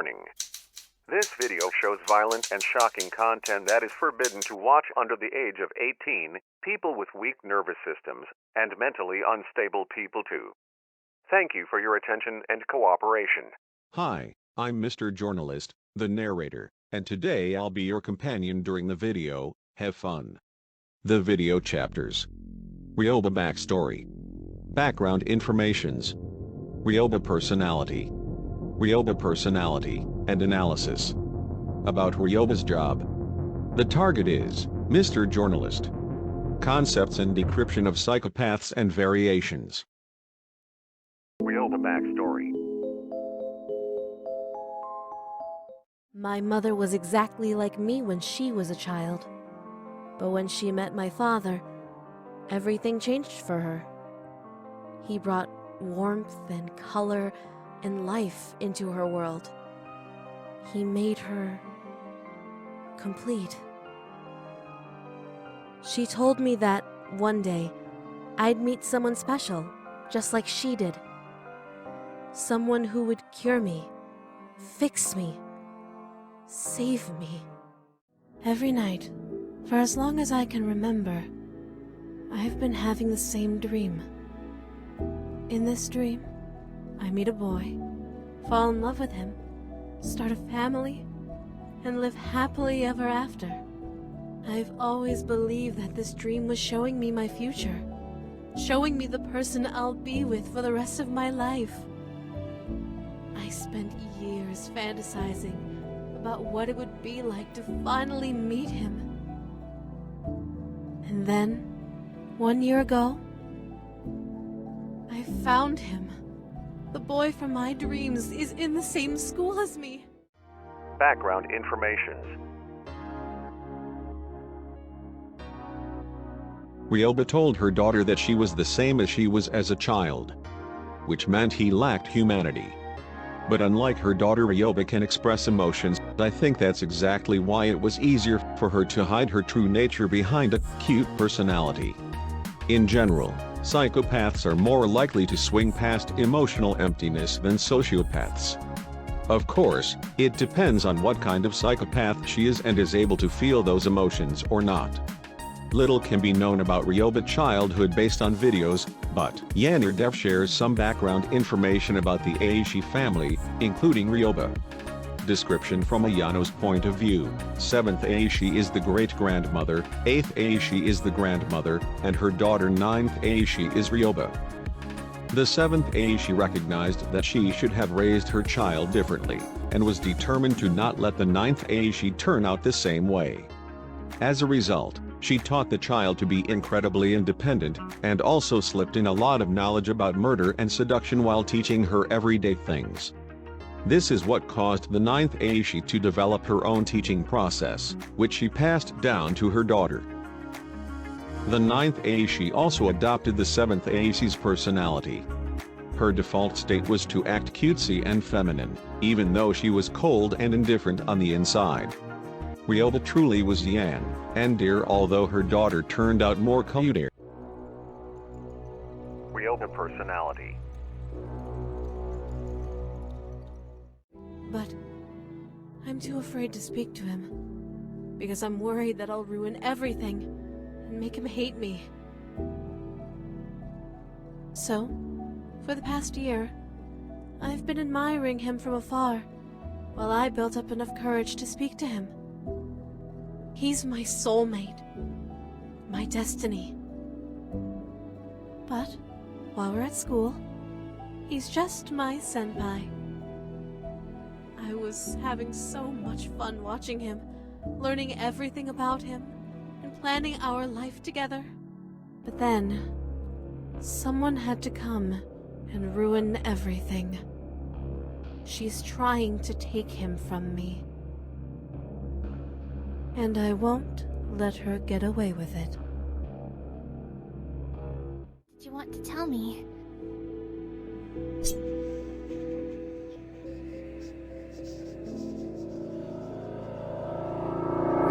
Warning. This video shows violent and shocking content that is forbidden to watch under the age of 18, people with weak nervous systems, and mentally unstable people too. Thank you for your attention and cooperation. Hi, I'm Mr. Journalist, the narrator, and today I'll be your companion during the video. Have fun. The video chapters. Ryoba backstory. Background informations. Ryoba personality. Ryoba personality and analysis. About Ryoba's job. The target is Mr. Journalist. Concepts and decryption of psychopaths and variations. Ryoba backstory. My mother was exactly like me when she was a child. But when she met my father, everything changed for her. He brought warmth and color and life into her world. He made her complete. She told me that one day I'd meet someone special, just like she did. Someone who would cure me, fix me, save me. Every night, for as long as I can remember, I've been having the same dream. In this dream, I meet a boy, fall in love with him, start a family, and live happily ever after. I've always believed that this dream was showing me my future, showing me the person I'll be with for the rest of my life. I spent years fantasizing about what it would be like to finally meet him. And then, 1 year ago, I found him. The boy from my dreams is in the same school as me. Background informations. Ryoba told her daughter that she was the same as she was as a child, which meant he lacked humanity. But unlike her daughter, Ryoba can express emotions. I think that's exactly why it was easier for her to hide her true nature behind a cute personality. In general, psychopaths are more likely to swing past emotional emptiness than sociopaths. Of course, it depends on what kind of psychopath she is and is able to feel those emotions or not. Little can be known about Ryoba's childhood based on videos, but Yandere shares some background information about the Aishi family, including Ryoba. Description from Ayano's point of view: 7th Aishi is the great-grandmother, 8th Aishi is the grandmother, and her daughter 9th Aishi is Ryoba. The 7th Aishi recognized that she should have raised her child differently, and was determined to not let the 9th Aishi turn out the same way. As a result, she taught the child to be incredibly independent, and also slipped in a lot of knowledge about murder and seduction while teaching her everyday things. This is what caused the 9th Aishi to develop her own teaching process, which she passed down to her daughter. The 9th Aishi also adopted the 7th Aishi's personality. Her default state was to act cutesy and feminine, even though she was cold and indifferent on the inside. Ryoba truly was Yandere, although her daughter turned out more cute. Ryoba personality. But I'm too afraid to speak to him, because I'm worried that I'll ruin everything and make him hate me. So, for the past year, I've been admiring him from afar, while I built up enough courage to speak to him. He's my soulmate, my destiny. But, while we're at school, he's just my senpai. I was having so much fun watching him, learning everything about him, and planning our life together. But then, someone had to come and ruin everything. She's trying to take him from me. And I won't let her get away with it. Did you want to tell me?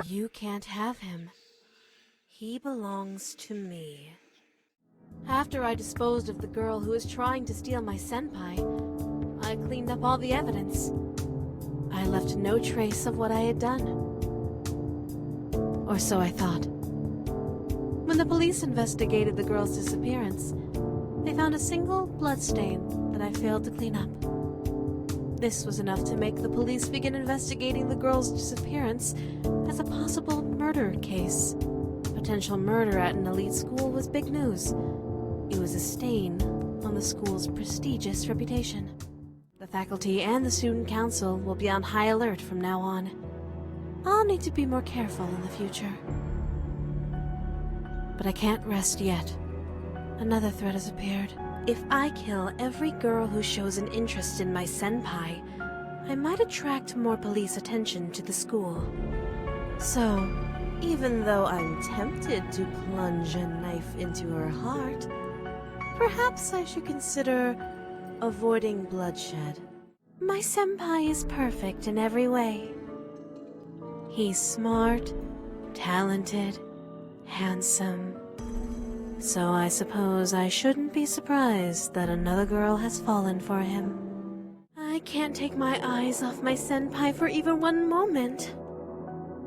You can't have him. He belongs to me. After I disposed of the girl who was trying to steal my senpai, I cleaned up all the evidence. I left no trace of what I had done. Or so I thought. When the police investigated the girl's disappearance, they found a single bloodstain that I failed to clean up. This was enough to make the police begin investigating the girl's disappearance as a possible murder case. Potential murder at an elite school was big news. It was a stain on the school's prestigious reputation. The faculty and the student council will be on high alert from now on. I'll need to be more careful in the future. But I can't rest yet. Another threat has appeared. If I kill every girl who shows an interest in my senpai, I might attract more police attention to the school. So, even though I'm tempted to plunge a knife into her heart, perhaps I should consider avoiding bloodshed. My senpai is perfect in every way. He's smart, talented, handsome. So I suppose I shouldn't be surprised that another girl has fallen for him. I can't take my eyes off my senpai for even one moment,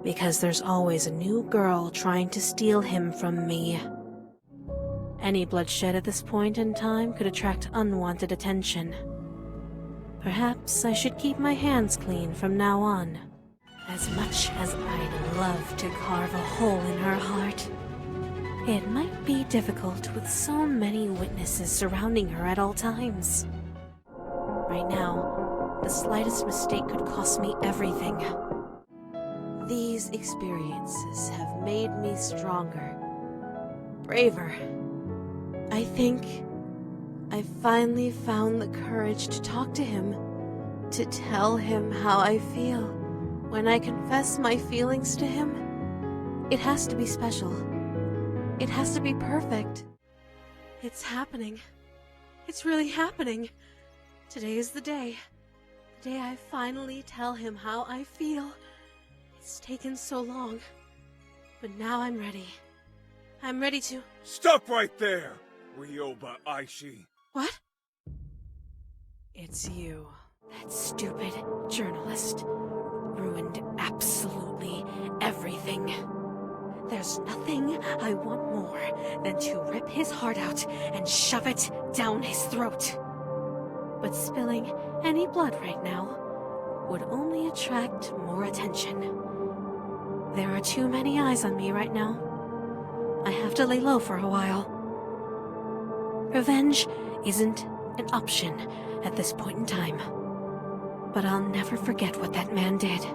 because there's always a new girl trying to steal him from me. Any bloodshed at this point in time could attract unwanted attention. Perhaps I should keep my hands clean from now on. As much as I'd love to carve a hole in her heart, it might be difficult with so many witnesses surrounding her at all times. Right now, the slightest mistake could cost me everything. These experiences have made me stronger, braver. I think I finally found the courage to talk to him, to tell him how I feel. When I confess my feelings to him, it has to be special. It has to be perfect. It's happening. It's really happening. Today is the day. The day I finally tell him how I feel. It's taken so long. But now I'm ready. I'm ready to... Stop right there, Ryoba Aishi. What? It's you. That stupid journalist ruined absolutely everything. There's nothing I want more than to rip his heart out and shove it down his throat. But spilling any blood right now would only attract more attention. There are too many eyes on me right now. I have to lay low for a while. Revenge isn't an option at this point in time. But I'll never forget what that man did.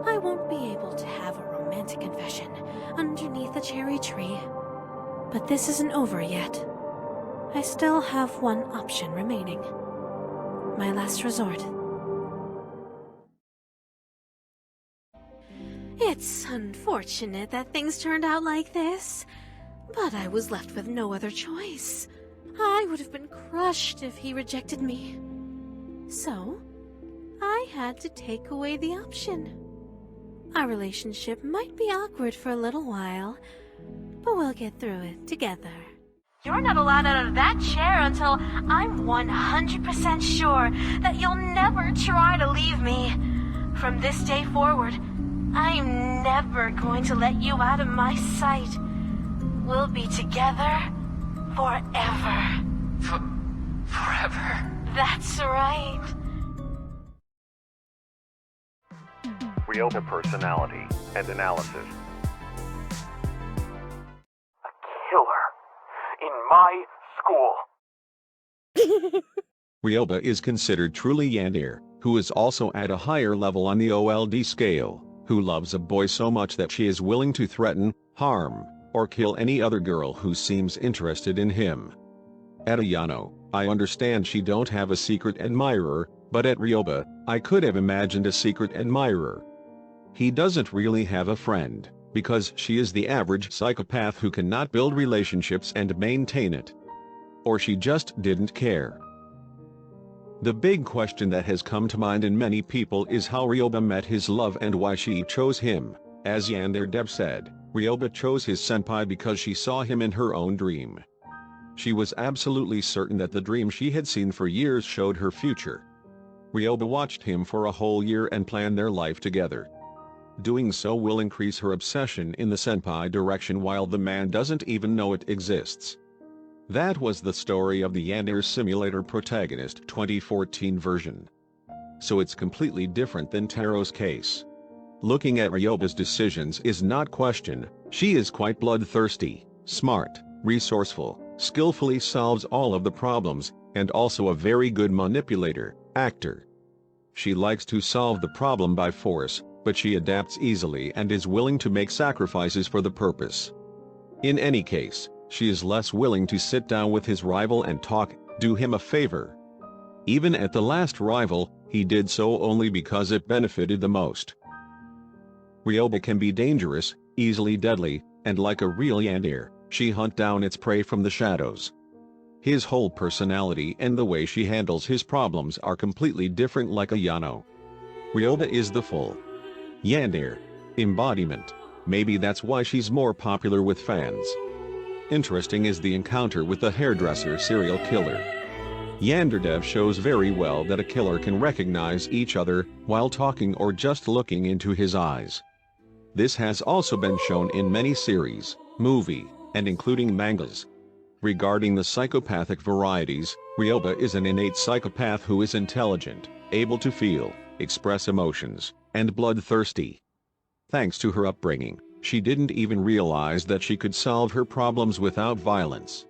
I won't be able to have a romantic confession underneath a cherry tree. But this isn't over yet. I still have one option remaining. My last resort. It's unfortunate that things turned out like this, but I was left with no other choice. I would have been crushed if he rejected me. So, I had to take away the option. Our relationship might be awkward for a little while, but we'll get through it together. You're not allowed out of that chair until I'm 100% sure that you'll never try to leave me. From this day forward, I'm never going to let you out of my sight. We'll be together forever. Forever? That's right. Ryoba personality and analysis. A killer in my school. Ryoba is considered truly Yandere, who is also at a higher level on the OLD scale, who loves a boy so much that she is willing to threaten, harm, or kill any other girl who seems interested in him. At Ayano, I understand she don't have a secret admirer, but at Ryoba, I could have imagined a secret admirer. He doesn't really have a friend, because she is the average psychopath who cannot build relationships and maintain it. Or she just didn't care. The big question that has come to mind in many people is how Ryoba met his love and why she chose him. As Yandere said, Ryoba chose his senpai because she saw him in her own dream. She was absolutely certain that the dream she had seen for years showed her future. Ryoba watched him for a whole year and planned their life together. Doing so will increase her obsession in the senpai direction while the man doesn't even know it exists. That was the story of the Yandere Simulator Protagonist 2014 version. So it's completely different than Taro's case. Looking at Ryoba's decisions is not question, she is quite bloodthirsty, smart, resourceful, skillfully solves all of the problems, and also a very good manipulator, actor. She likes to solve the problem by force, but she adapts easily and is willing to make sacrifices for the purpose. In any case, she is less willing to sit down with his rival and talk, do him a favor. Even at the last rival, he did so only because it benefited the most. Ryoba can be dangerous, easily deadly, and like a real Yandere, she hunt down its prey from the shadows. His whole personality and the way she handles his problems are completely different like a Yano. Ryoba is the full Yandere embodiment. Maybe that's why she's more popular with fans. Interesting is the encounter with the hairdresser serial killer. Yandere Dev shows very well that a killer can recognize each other while talking or just looking into his eyes. This has also been shown in many series, movie, and including mangas. Regarding the psychopathic varieties, Ryoba is an innate psychopath who is intelligent, able to feel, express emotions, and bloodthirsty. Thanks to her upbringing, she didn't even realize that she could solve her problems without violence.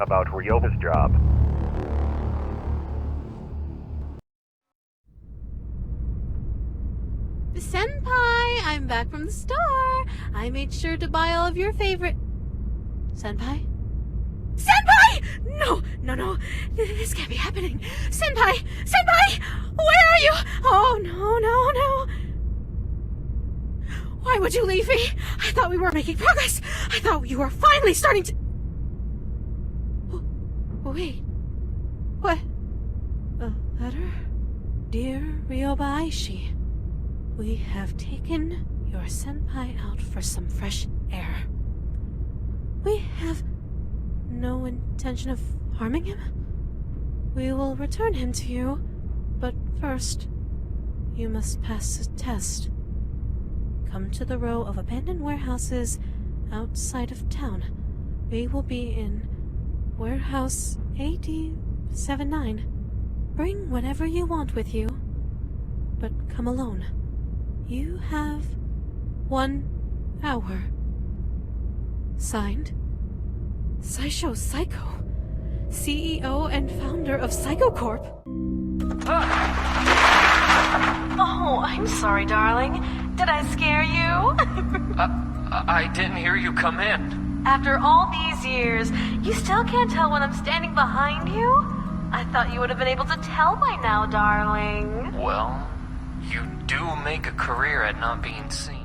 About Ryoba's job. Senpai, I'm back from the store. I made sure to buy all of your favorite... Senpai? Senpai! No. This can't be happening. Senpai! Where are you? Oh, no. Why would you leave me? I thought we were making progress. I thought you were finally starting to... Wait. What? A letter? Dear Ryoba Aishi, we have taken your senpai out for some fresh air. We have no intention of harming him. We will return him to you, but first, you must pass a test. Come to the row of abandoned warehouses outside of town. We will be in warehouse AD79. Bring whatever you want with you, but come alone. You have 1 hour. Signed, Saisho Psycho, CEO and founder of Psychocorp. Oh, I'm sorry, darling. Did I scare you? I didn't hear you come in. After all these years, you still can't tell when I'm standing behind you? I thought you would have been able to tell by now, darling. Well, you do make a career at not being seen.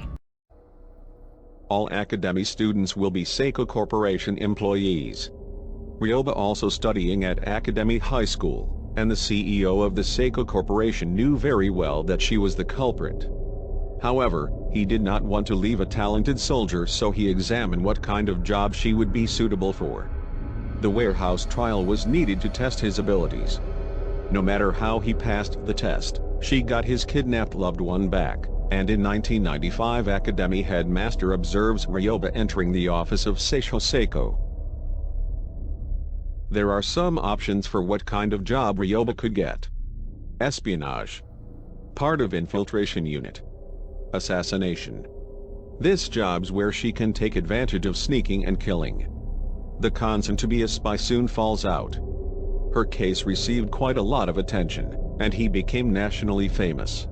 All Academy students will be Seiko Corporation employees. Ryoba also studying at Academy High School, and the CEO of the Seiko Corporation knew very well that she was the culprit. However, he did not want to leave a talented soldier, so he examined what kind of job she would be suitable for. The warehouse trial was needed to test his abilities. No matter how he passed the test, she got his kidnapped loved one back, and in 1995 Academy headmaster observes Ryoba entering the office of Seisho Seiko. There are some options for what kind of job Ryoba could get. Espionage. Part of infiltration unit. Assassination. This job's where she can take advantage of sneaking and killing. The consent to be a spy soon falls out. Her case received quite a lot of attention, and he became nationally famous.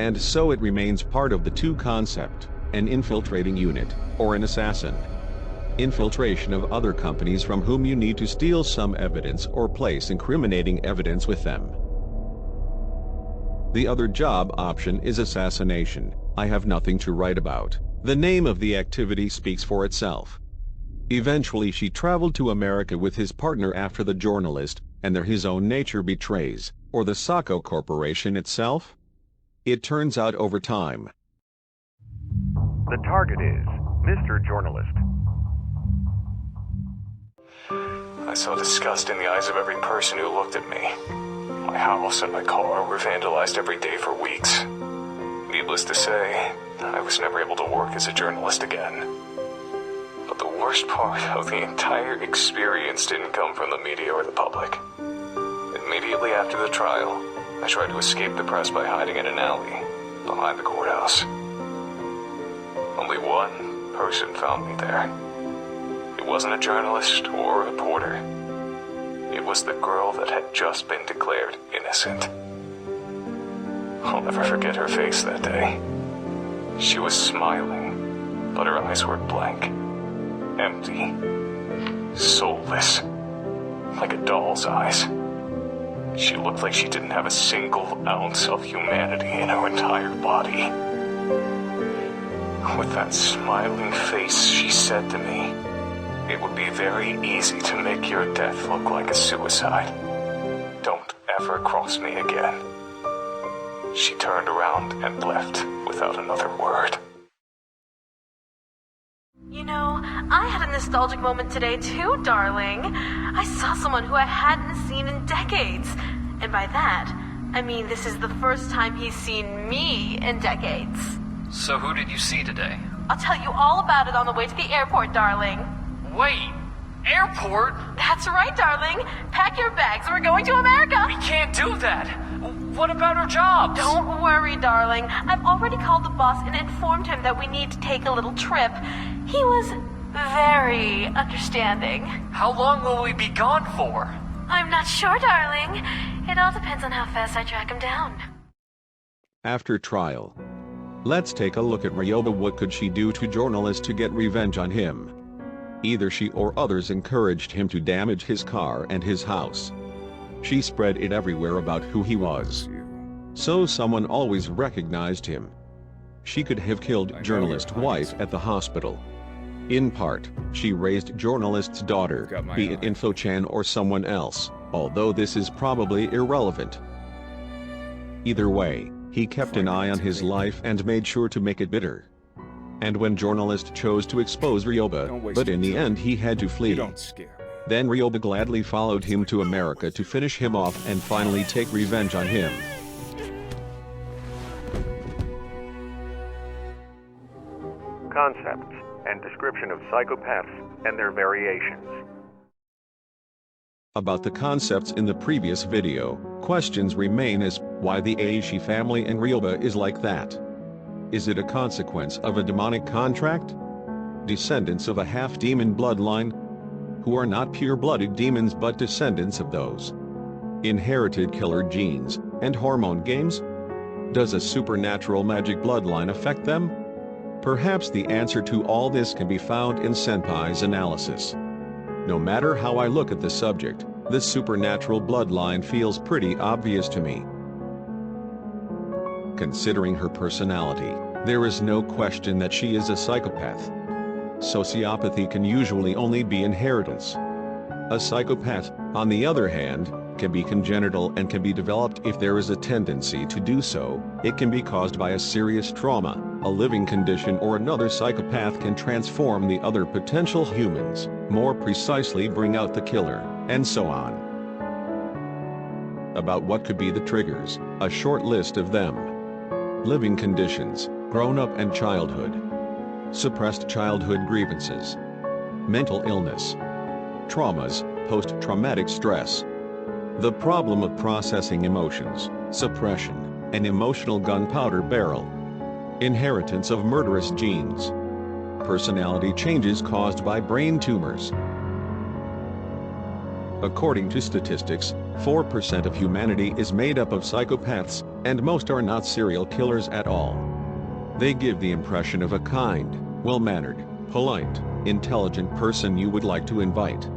And so it remains part of the two concept, an infiltrating unit, or an assassin. Infiltration of other companies from whom you need to steal some evidence or place incriminating evidence with them. The other job option is assassination. I have nothing to write about. The name of the activity speaks for itself. Eventually she traveled to America with his partner after the journalist, and there his own nature betrays, or the Psycho Corporation itself? It turns out over time. The target is Mr.Jornalist. I saw disgust in the eyes of every person who looked at me. My house and my car were vandalized every day for weeks. Needless to say, I was never able to work as a journalist again. But the worst part of the entire experience didn't come from the media or the public. Immediately after the trial, I tried to escape the press by hiding in an alley behind the courthouse. Only one person found me there. It wasn't a journalist or a reporter. It was the girl that had just been declared innocent. I'll never forget her face that day. She was smiling, but her eyes were blank, empty, soulless, like a doll's eyes. She looked like she didn't have a single ounce of humanity in her entire body. With that smiling face, she said to me, "It would be very easy to make your death look like a suicide. Don't ever cross me again." She turned around and left without another word. You know, I had a nostalgic moment today too, darling. I saw someone who I hadn't seen in decades. And by that, I mean this is the first time he's seen me in decades. So who did you see today? I'll tell you all about it on the way to the airport, darling. Wait, airport? That's right, darling. Pack your bags. We're going to America. We can't do that. What about our jobs? Don't worry, darling. I've already called the boss and informed him that we need to take a little trip. He was very understanding. How long will we be gone for? I'm not sure, darling. It all depends on how fast I track him down. After trial, let's take a look at Ryoba. What could she do to journalists to get revenge on him? Either she or others encouraged him to damage his car and his house. She spread it everywhere about who he was. So someone always recognized him. She could have killed journalist's wife at the hospital. In part, she raised journalist's daughter, be it Info-chan or someone else, although this is probably irrelevant. Either way, he kept an eye on his life and made sure to make it bitter. And when journalist chose to expose Ryoba, but in the end he had to flee. Then Ryoba gladly followed him to America to finish him off and finally take revenge on him. Concepts and description of psychopaths and their variations. About the concepts in the previous video, questions remain as why the Aishi family and Ryoba is like that. Is it a consequence of a demonic contract? Descendants of a half-demon bloodline? Who are not pure-blooded demons but descendants of those? Inherited killer genes and hormone games? Does a supernatural magic bloodline affect them? Perhaps the answer to all this can be found in Senpai's analysis. No matter how I look at the subject, this supernatural bloodline feels pretty obvious to me. Considering her personality, there is no question that she is a psychopath. Sociopathy can usually only be inheritance. A psychopath, on the other hand, can be congenital and can be developed if there is a tendency to do so. It can be caused by a serious trauma, a living condition, or another psychopath can transform the other potential humans, more precisely bring out the killer, and so on. About what could be the triggers, a short list of them. Living conditions, grown-up and childhood. Suppressed childhood grievances. Mental illness. Traumas, post-traumatic stress. The problem of processing emotions, suppression, an emotional gunpowder barrel. Inheritance of murderous genes. Personality changes caused by brain tumors. According to statistics, 4% of humanity is made up of psychopaths, and most are not serial killers at all. They give the impression of a kind, well-mannered, polite, intelligent person you would like to invite.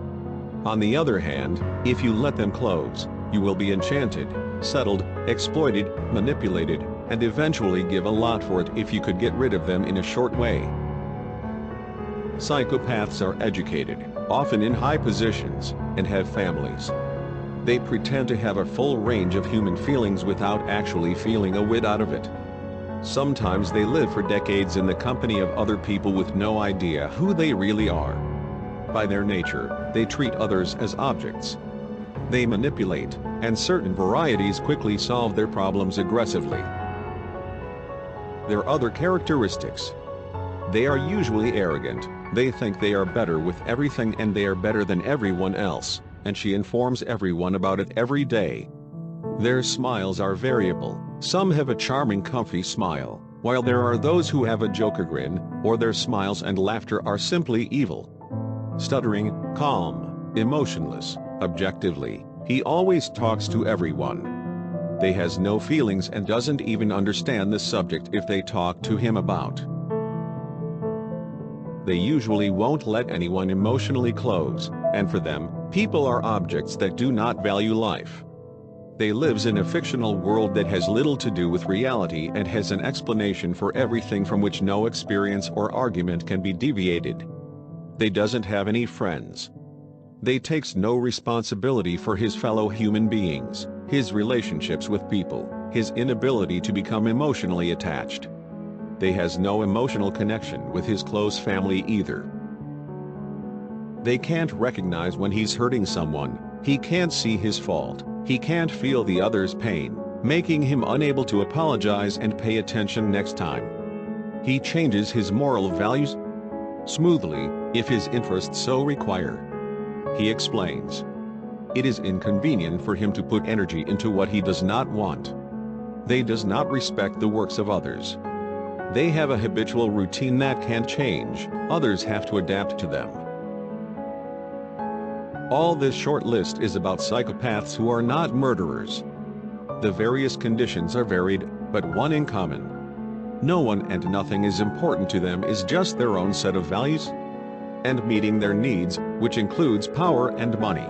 On the other hand, if you let them close, you will be enchanted, settled, exploited, manipulated, and eventually give a lot for it if you could get rid of them in a short way. Psychopaths are educated, often in high positions, and have families. They pretend to have a full range of human feelings without actually feeling a whit out of it. Sometimes they live for decades in the company of other people with no idea who they really are. By their nature, they treat others as objects. They manipulate, and certain varieties quickly solve their problems aggressively. Their other characteristics. They are usually arrogant, they think they are better with everything and they are better than everyone else, and she informs everyone about it every day. Their smiles are variable, some have a charming comfy smile, while there are those who have a Joker grin, or their smiles and laughter are simply evil. Stuttering, calm, emotionless, objectively, he always talks to everyone. They has no feelings and doesn't even understand the subject if they talk to him about. They usually won't let anyone emotionally close, and for them, people are objects that do not value life. They lives in a fictional world that has little to do with reality and has an explanation for everything from which no experience or argument can be deviated. They doesn't have any friends. They takes no responsibility for his fellow human beings, his relationships with people, his inability to become emotionally attached. They has no emotional connection with his close family either. They can't recognize when he's hurting someone, he can't see his fault, he can't feel the other's pain, making him unable to apologize and pay attention next time. He changes his moral values smoothly, if his interests so require. He explains. It is inconvenient for him to put energy into what he does not want. They does not respect the works of others. They have a habitual routine that can't change, others have to adapt to them. All this short list is about psychopaths who are not murderers. The various conditions are varied, but one in common. No one and nothing is important to them is just their own set of values and meeting their needs, which includes power and money.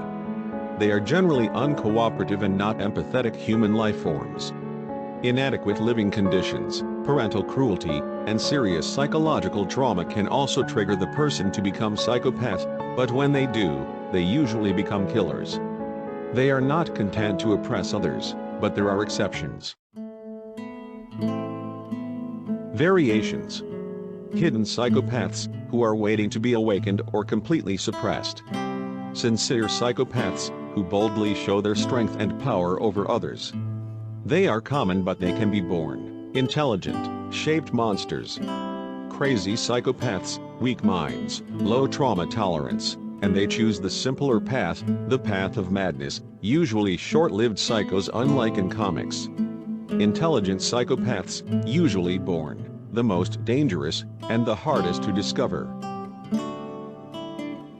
They are generally uncooperative and not empathetic human life forms. Inadequate living conditions, parental cruelty, and serious psychological trauma can also trigger the person to become psychopath, but when they do, they usually become killers. They are not content to oppress others, but there are exceptions. Variations. Hidden psychopaths, who are waiting to be awakened or completely suppressed. Sincere psychopaths, who boldly show their strength and power over others. They are common but they can be born. Intelligent, shaped monsters. Crazy psychopaths, weak minds, low trauma tolerance, and they choose the simpler path, the path of madness, usually short-lived psychos unlike in comics. Intelligent psychopaths, usually born, the most dangerous, and the hardest to discover.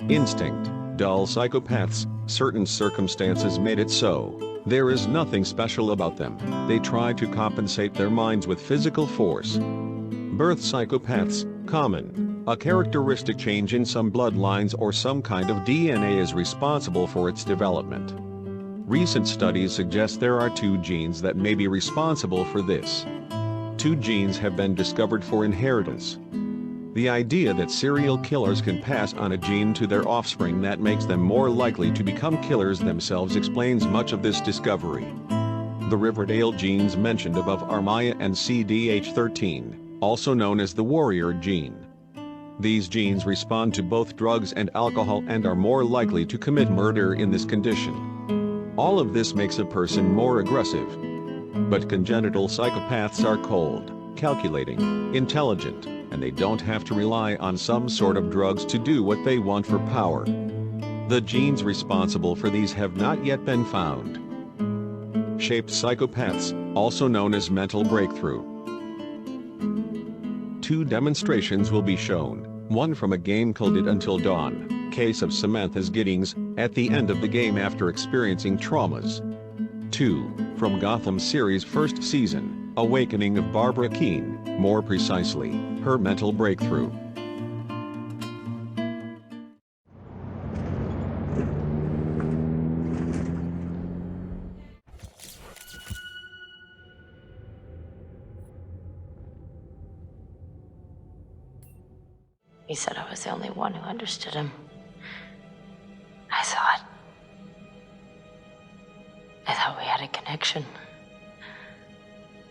Instinct, dull psychopaths, certain circumstances made it so. There is nothing special about them, they try to compensate their minds with physical force. Birth psychopaths, common. A characteristic change in some bloodlines or some kind of DNA is responsible for its development. Recent studies suggest there are 2 genes that may be responsible for this. 2 genes have been discovered for inheritance. The idea that serial killers can pass on a gene to their offspring that makes them more likely to become killers themselves explains much of this discovery. The Riverdale genes mentioned above are Maya and CDH13, also known as the warrior gene. These genes respond to both drugs and alcohol and are more likely to commit murder in this condition. All of this makes a person more aggressive. But congenital psychopaths are cold, calculating, intelligent, and they don't have to rely on some sort of drugs to do what they want for power. The genes responsible for these have not yet been found. Shaped psychopaths, also known as mental breakthrough. 2 demonstrations will be shown, one from a game called It Until Dawn, case of Samantha's Giddings, at the end of the game after experiencing traumas. 2, from Gotham series' first season, Awakening of Barbara Keene, more precisely, her mental breakthrough. He said I was the only one who understood him. I thought we had a connection.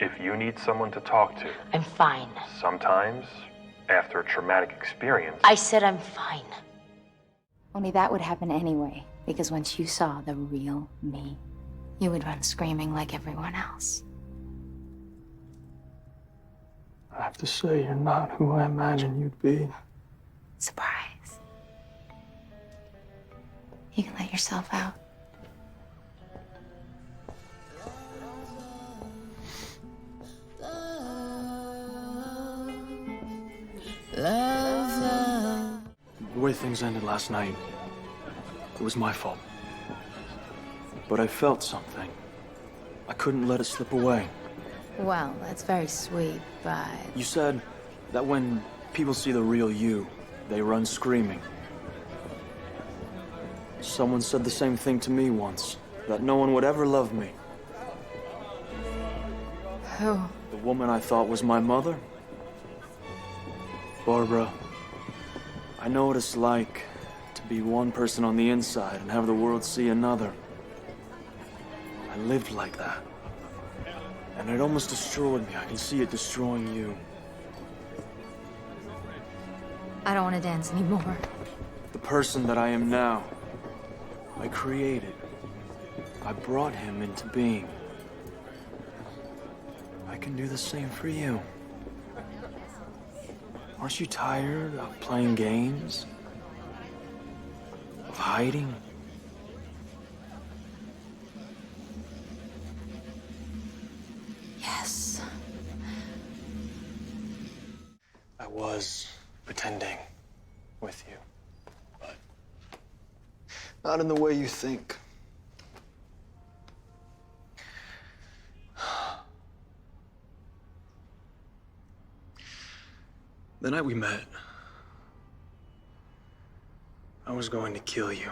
If you need someone to talk to, I'm fine. sometimes, after a traumatic experience, I said I'm fine. Only that would happen anyway. Because once you saw the real me, you would run screaming like everyone else. I have to say, you're not who I imagined you'd be. Surprise. You can let yourself out. The way things ended last night, it was my fault. But I felt something. I couldn't let it slip away. Well, that's very sweet, but... You said that when people see the real you, they run screaming. Someone said the same thing to me once, that no one would ever love me. Who? The woman I thought was my mother. Barbara, I know what it's like to be one person on the inside and have the world see another. I lived like that. And it almost destroyed me. I can see it destroying you. I don't want to dance anymore. The person that I am now, I created. I brought him into being. I can do the same for you. Aren't you tired of playing games? Of hiding? Yes. I was pretending with you, but not in the way you think. The night we met, I was going to kill you.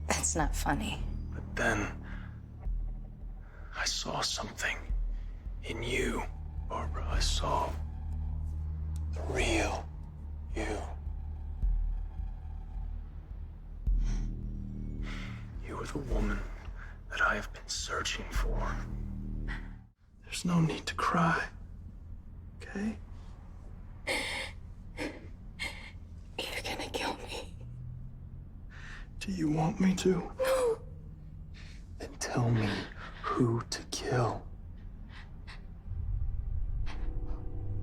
That's not funny. But then, I saw something in you, Barbara. I saw the real you. You were the woman that I have been searching for. There's no need to cry, okay? You're gonna kill me. Do you want me to? No. Then tell me who to kill.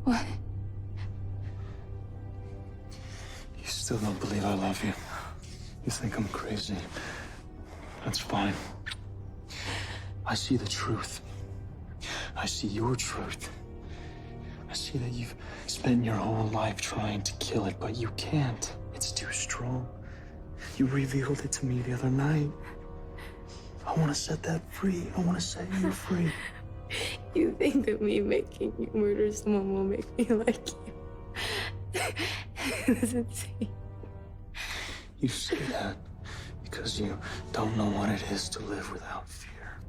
What? You still don't believe I love you. You think I'm crazy. That's fine. I see the truth. I see your truth. I see that you've spent your whole life trying to kill it, but you can't. It's too strong. You revealed it to me the other night. I want to set that free. I want to set you free. You think that me making you murder someone will make me like you? That's insane. You say that because you don't know what it is to live without fear.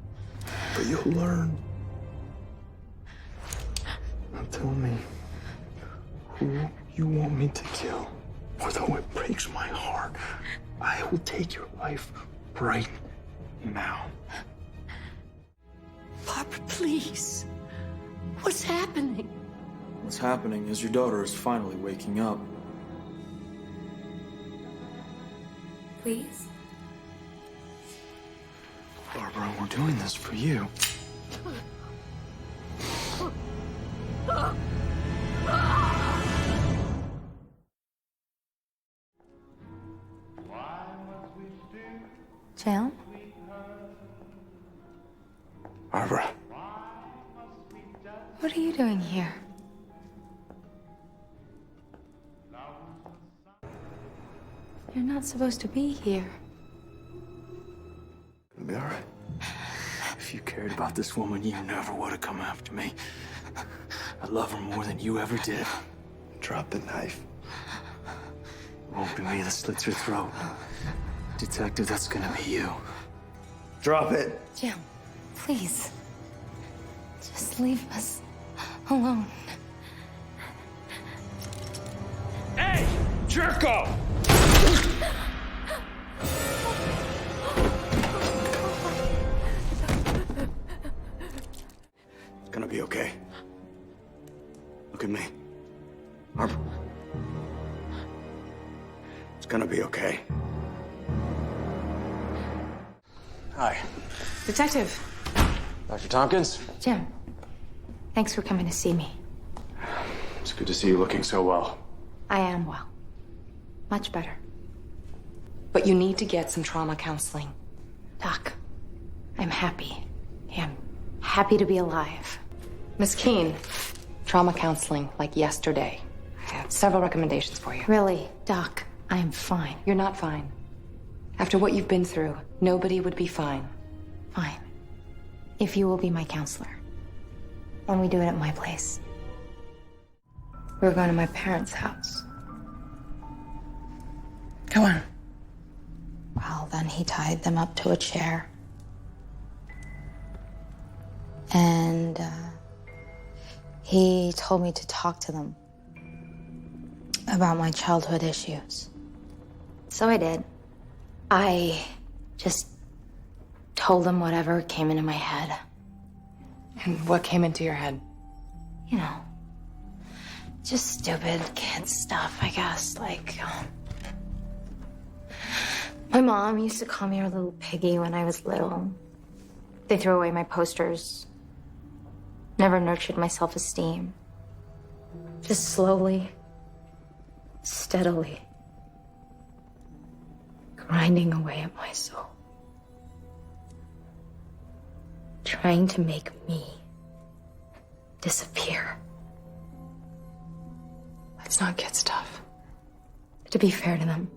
But you'll learn. Now tell me who you want me to kill. For though it breaks my heart, I will take your life right now. Barbara, please. What's happening? What's happening is your daughter is finally waking up. Please? Barbara, we're doing this for you. Jim? Barbara. What are you doing here? You're not supposed to be here. It'll be all right. If you cared about this woman, you never would have come after me. I love her more than you ever did. Drop the knife. It won't be me that slits your throat. Detective, that's gonna be you. Drop it. Jim, please. Just leave us alone. Hey, jerko! It's gonna be okay. Look at me. Barbara. gonna be okay. Hi. Detective. Dr. Tompkins? Jim. Thanks for coming to see me. It's good to see you looking so well. I am well. Much better. But you need to get some trauma counseling. Doc, I'm happy. I'm happy to be alive. Miss Keene, trauma counseling like yesterday. I have several recommendations for you. Really, Doc, I'm fine. You're not fine. After what you've been through, nobody would be fine. Fine. If you will be my counselor. And we do it at my place. We're going to my parents' house. Go on. Well, then he tied them up to a chair. And he told me to talk to them about my childhood issues. So I did. I just told them whatever came into my head. And what came into your head? You know, just stupid kid stuff, I guess. Like, my mom used to call me her little piggy when I was little. They threw away my posters. Never nurtured my self-esteem. Just slowly, steadily, grinding away at my soul. Trying to make me disappear. That's not kid stuff. To be fair to them,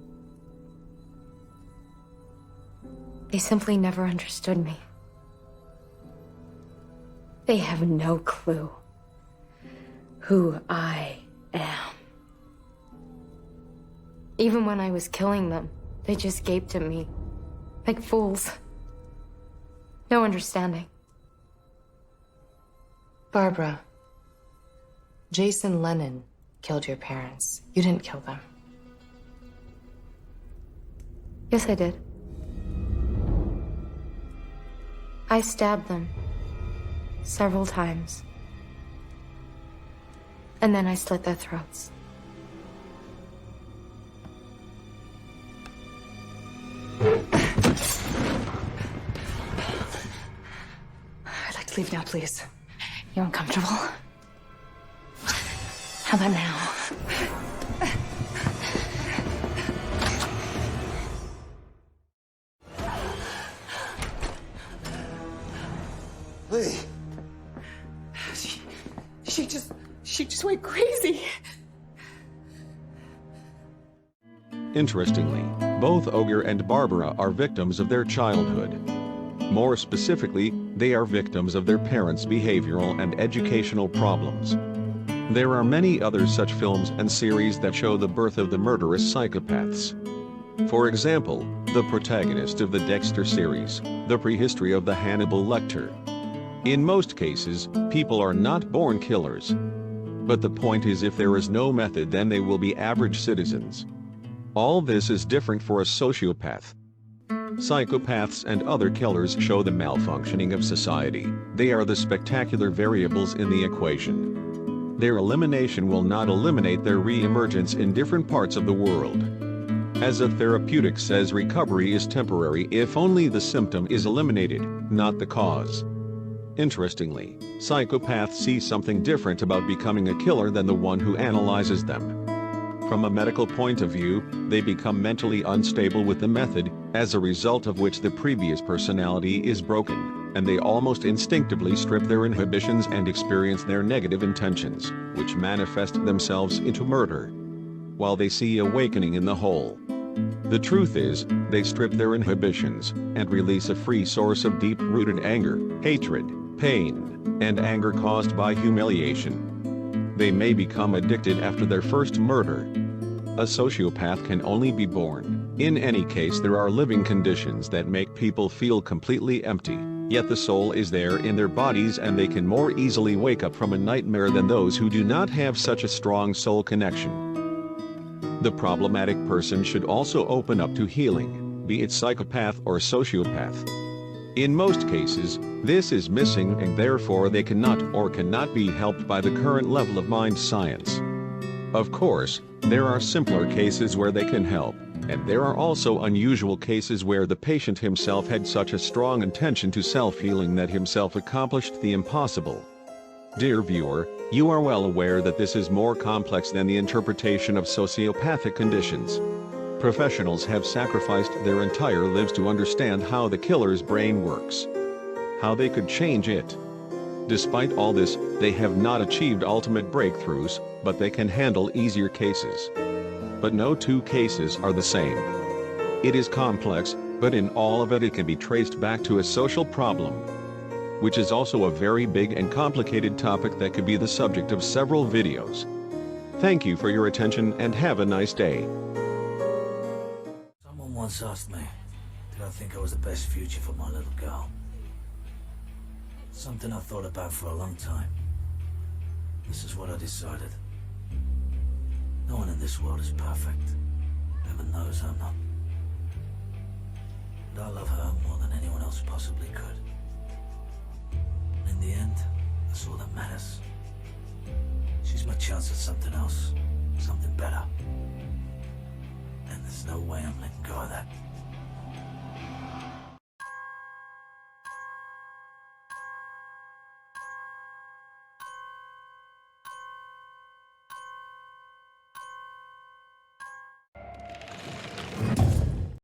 they simply never understood me. They have no clue who I am. Even when I was killing them, they just gaped at me like fools. No understanding. Barbara, Jason Lennon killed your parents. You didn't kill them. Yes, I did. I stabbed them several times. And then I slit their throats. I'd like to leave now, please. You're uncomfortable? How about now? Lee. She just went crazy. Interestingly, both Ogre and Barbara are victims of their childhood. More specifically, they are victims of their parents' behavioral and educational problems. There are many other such films and series that show the birth of the murderous psychopaths. For example, the protagonist of the Dexter series, The Prehistory of the Hannibal Lecter. In most cases, people are not born killers. But the point is, if there is no method, then they will be average citizens. All this is different for a sociopath. Psychopaths and other killers show the malfunctioning of society. They are the spectacular variables in the equation. Their elimination will not eliminate their re-emergence in different parts of the world. As a therapeutic says, recovery is temporary if only the symptom is eliminated, not the cause. Interestingly, psychopaths see something different about becoming a killer than the one who analyzes them. From a medical point of view, they become mentally unstable with the method, as a result of which the previous personality is broken, and they almost instinctively strip their inhibitions and experience their negative intentions, which manifest themselves into murder, while they see awakening in the whole. The truth is, they strip their inhibitions and release a free source of deep-rooted anger, hatred, pain, and anger caused by humiliation. They may become addicted after their first murder. A sociopath can only be born. In any case, there are living conditions that make people feel completely empty, yet the soul is there in their bodies and they can more easily wake up from a nightmare than those who do not have such a strong soul connection. The problematic person should also open up to healing, be it psychopath or sociopath. In most cases, this is missing and therefore they cannot be helped by the current level of mind science. Of course, there are simpler cases where they can help, And there are also unusual cases where the patient himself had such a strong intention to self-healing that himself accomplished the impossible. Dear viewer, you are well aware that this is more complex than the interpretation of sociopathic conditions. Professionals have sacrificed their entire lives to understand how the killer's brain works, how they could change it. Despite all this, they have not achieved ultimate breakthroughs, but they can handle easier cases. But no two cases are the same. It is complex, but in all of it can be traced back to a social problem, which is also a very big and complicated topic that could be the subject of several videos. Thank you for your attention and have a nice day. Someone once asked me, did I think I was the best future for my little girl? Something I thought about for a long time. This is what I decided. No one in this world is perfect. Heaven knows I'm not. But I love her more than anyone else possibly could. In the end, that's all that matters. She's my chance at something else, something better. And there's no way I'm letting go of that.